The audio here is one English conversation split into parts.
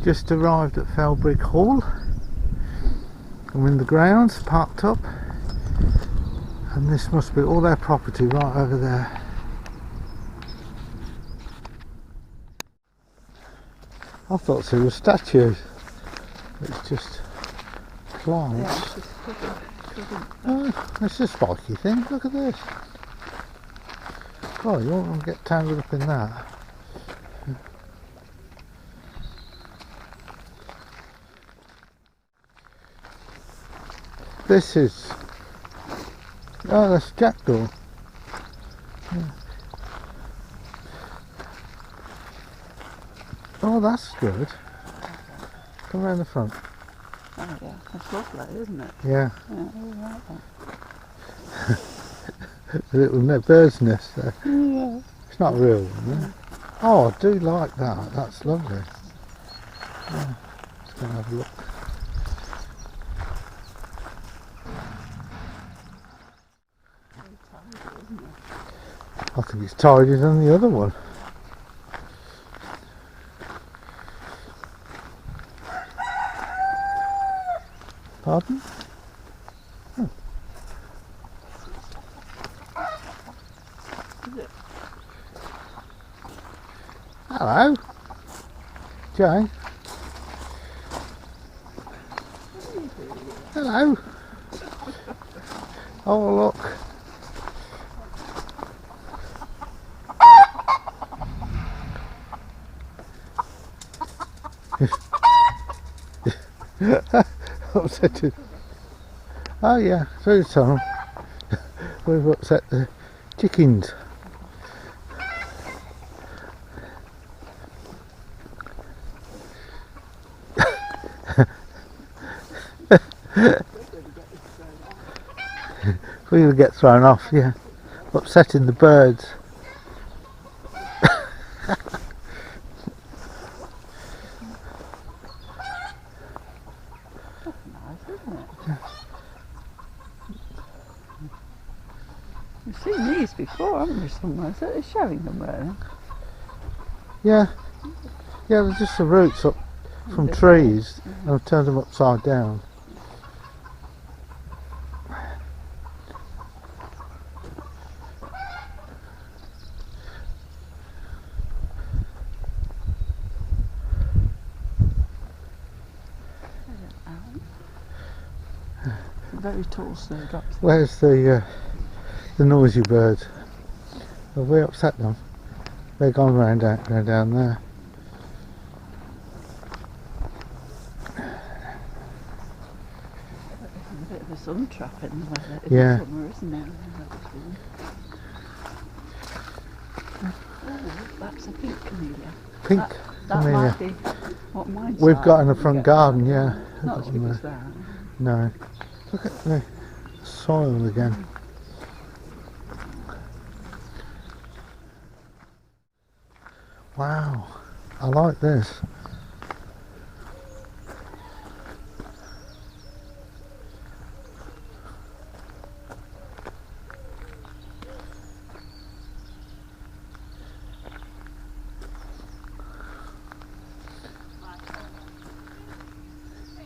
Just arrived at Felbrigg Hall. I'm in the grounds, parked up, and this must be all their property right over there. I thought it was statues. It's just plants. Oh, it's a spiky thing. Look at this. Oh, you won't get tangled up in that. This is... oh, that's jackdaw. Yeah. Oh, that's good. Come round the front. Oh yeah, that's lovely, isn't it? Yeah. Yeah, I really like that. A little bird's nest there. Yeah. It's not a real one, is it? Oh, I do like that. That's lovely. Yeah. Let's go and have a look. I think it's tidier than the other one. Pardon? Oh. Hello, Jane. Hello. Oh, look. Upset it. Oh yeah, food time. We've upset the chickens. We'll get thrown off, yeah. Upsetting the birds. We've seen these before, haven't we, somewhere? So they're showing them there. Yeah, yeah, they're just the roots up from trees, and I've turned them upside down. Very tall snowdrops. Where's the noisy birds? Have we upset them? They're gone round down there. There's a bit of a sun trap in the weather. Yeah. Summer, isn't there? Oh, that's a pink camellia. Pink That camellia. might be what mine's We've like. got in the front garden, yeah. Not as big as that. No. Look at the soil again. Wow, I like this.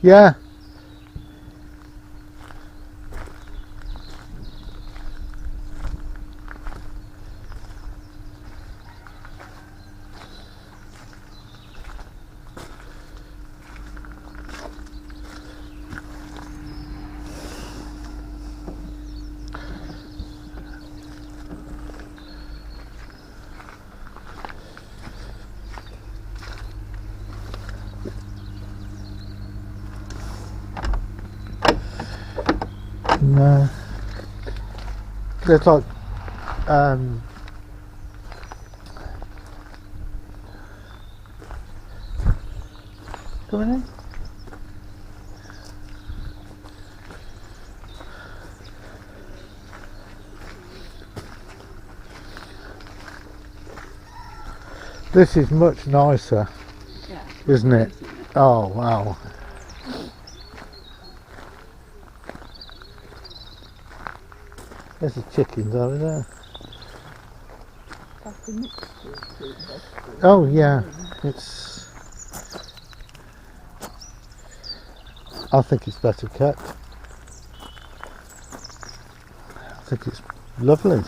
Yeah. No. There's like coming in. This is much nicer, Yeah. isn't it? Oh wow. There's the chickens over there. That's a mixture of fruit and vegetables. Oh yeah, it's I think it's better kept. I think it's lovely.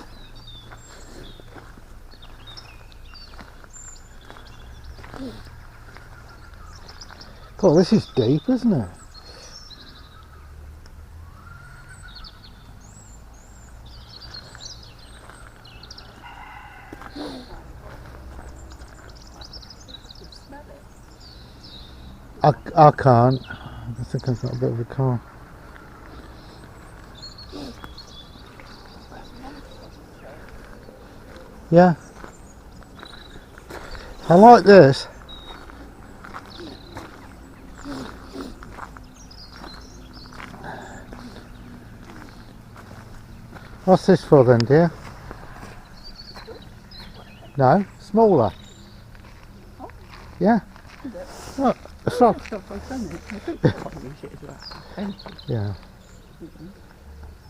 God, this is deep, isn't it? I can't. I think I've got a bit of a car. Yeah. I like this. What's this for then, dear? No, smaller. Yeah. Look, a frog. Yeah.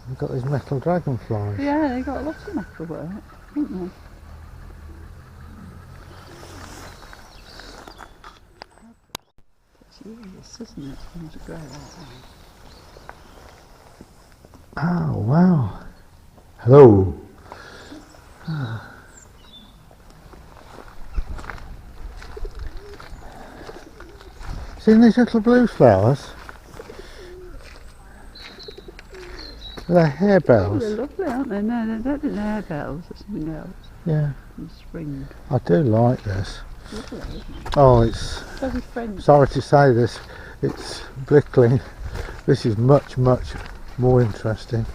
We've got these metal dragonflies. Yeah, they got lots of metal work, haven't they? It's useless, isn't it, for them to grow like that? Oh, wow. Hello. Seen these little blue flowers? They're harebells. Oh, they're lovely, aren't they? No, I don't think they're harebells, or something else. Yeah. In spring. I do like this. Lovely, isn't it? Oh, it's... Very friendly. Sorry to say this, it's brickling. This is much, much more interesting.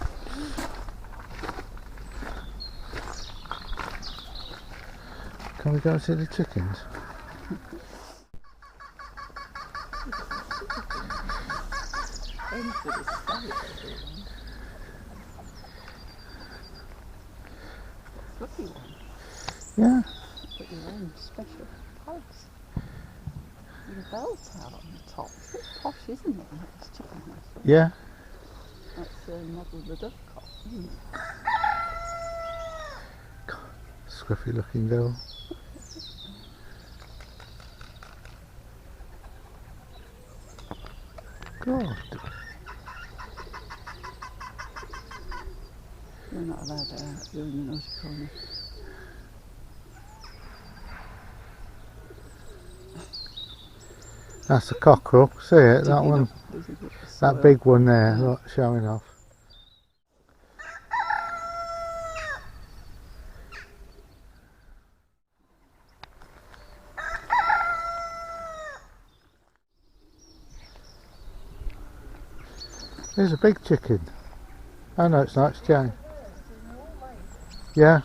Can we go and see the chickens? Lovely one. Yeah. Put your own special palace. With a bell tower on the top. It's a bit posh, isn't it? Like this chicken house. Yeah. That's the model of the dovecot, isn't it? Scruffy looking girl. God. You're not allowed out. You're in the naughty corner. That's a cockerel. See it? That one. That That big one there. Look, showing off. There's a big chicken. Oh no, it's not, it's Jane. Yeah.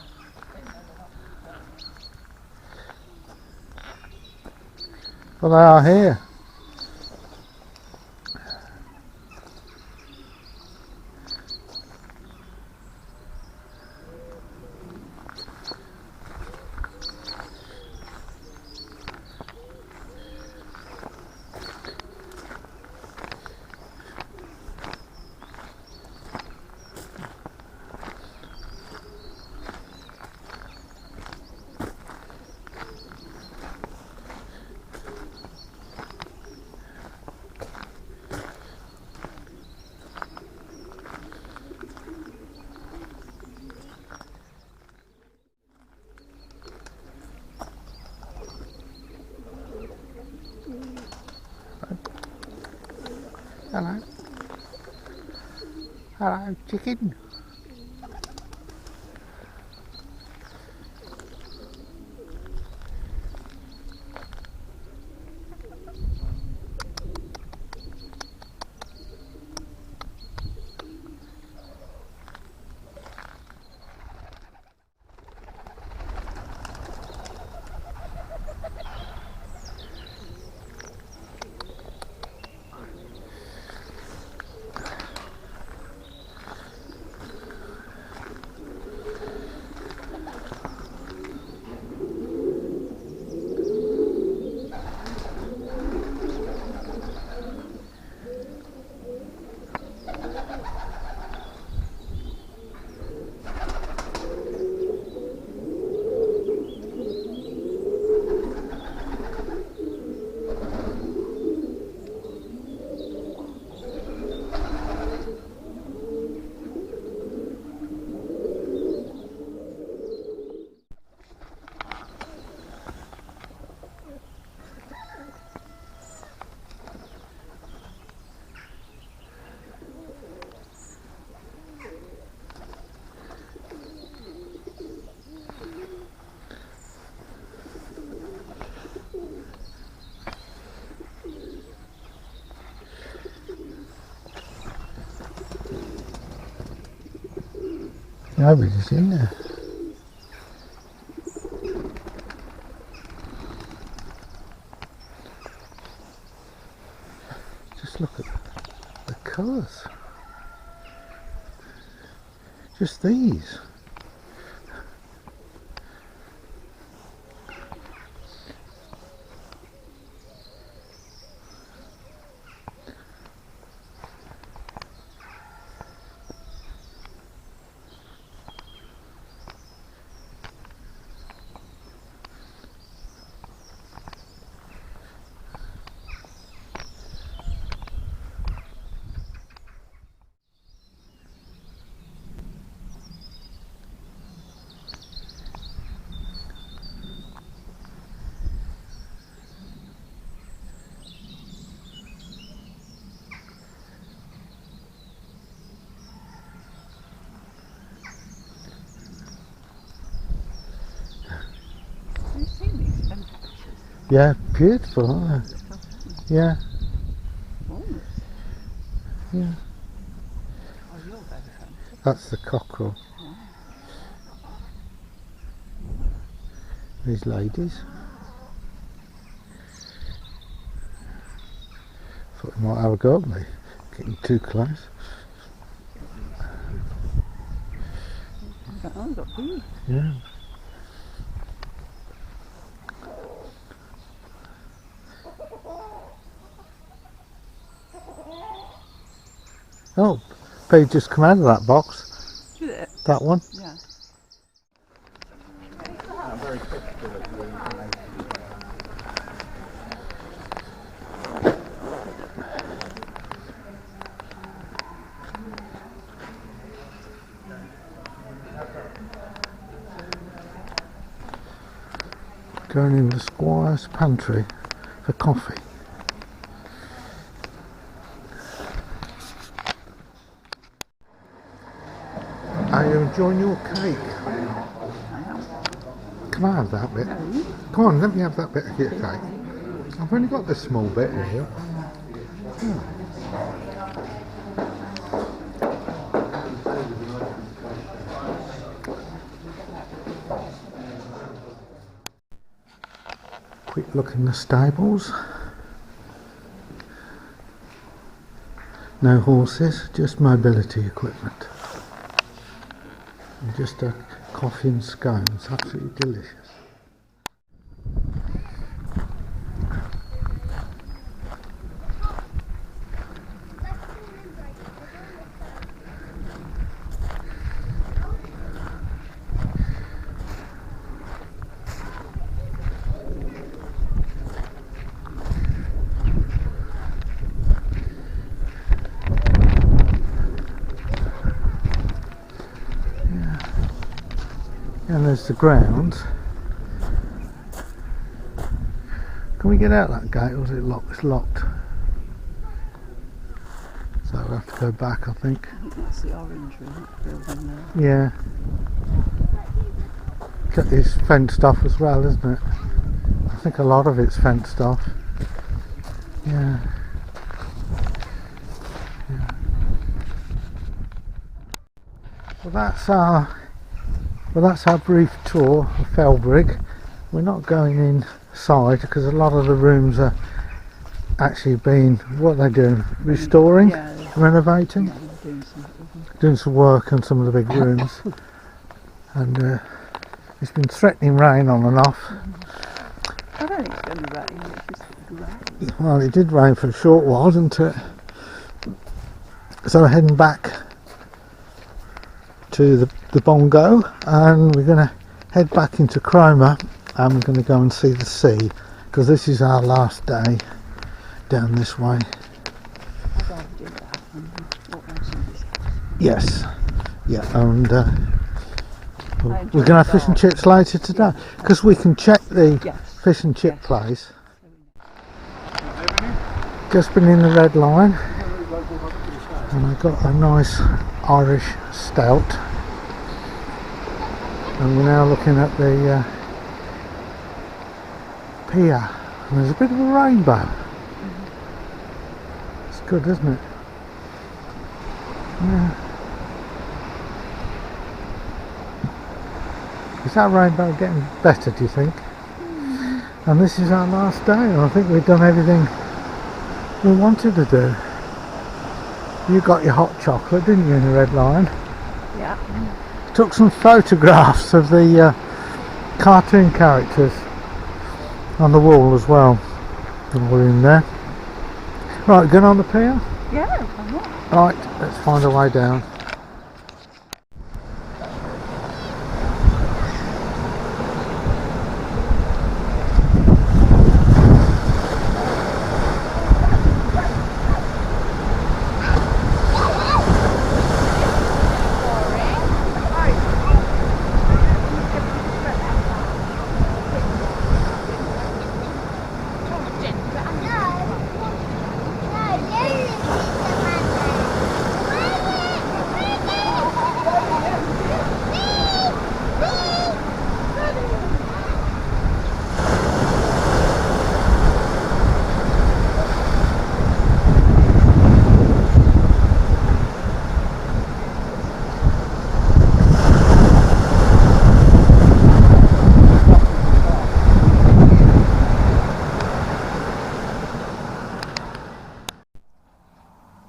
Well, they are here. Hello. Hello, chicken. Nobody's in there. Just look at the colours. Just these. Have you seen these pen patches? Yeah, beautiful, aren't they? Yeah, Walnuts. yeah. Oh, you're very fancy. That's the cockerel. These ladies. Thought you might have a go at me. Getting too close. I've got these. Yeah. Oh, Pete just come out of that box. Did it? That one. Yeah. Going in the Squire's pantry for coffee. Are you enjoying your cake? Can I have that bit? Come on, let me have that bit of your cake. I've only got this small bit here. Quick look in the stables. No horses, just mobility equipment. And just a coffee and scones, absolutely delicious. And there's the grounds. Can we get out that gate, or is it locked? It's locked. So we'll have to go back, I think. I think that's the orange room building there. Yeah. It's fenced off as well, isn't it? I think a lot of it's fenced off. Yeah. Well, that's our brief tour of Felbrigg. We're not going inside because a lot of the rooms are actually being, what are they doing? Restoring? Yeah, Renovating? yeah, Doing some work on some of the big rooms. And it's been threatening rain on and off. I don't think it's going to rain, it's just grey. Well, it did rain for a short while, didn't it? So we're heading back to the bongo, and we're going to head back into Cromer, and we're going to go and see the sea, because this is our last day down this way. I'd rather do that and walk round some of this house. Yes, yeah, and we're going to have fish and chips later today, because we can check the fish and chip place. Just been in the red line, and I got a nice Irish stout, and we're now looking at the pier, and there's a bit of a rainbow. It's good, isn't it? Yeah. Is that rainbow getting better, do you think? And this is our last day, and I think we've done everything we wanted to do. You got your hot chocolate, didn't you, in the Red Lion? Yeah. Took some photographs of the cartoon characters on the wall as well. All in there. Right, going on the pier? Yeah, why not? Right, let's find a way down.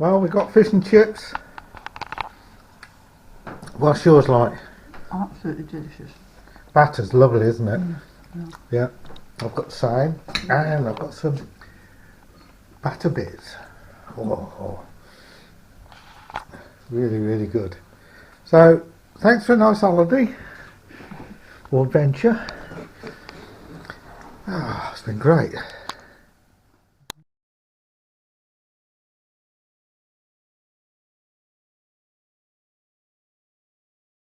Well, we got fish and chips. What's yours like? Absolutely delicious. Batter's lovely, isn't it? Yeah. Yeah. I've got the same, and I've got some batter bits. Oh. Really, really good. So, thanks for a nice holiday or adventure. It's been great.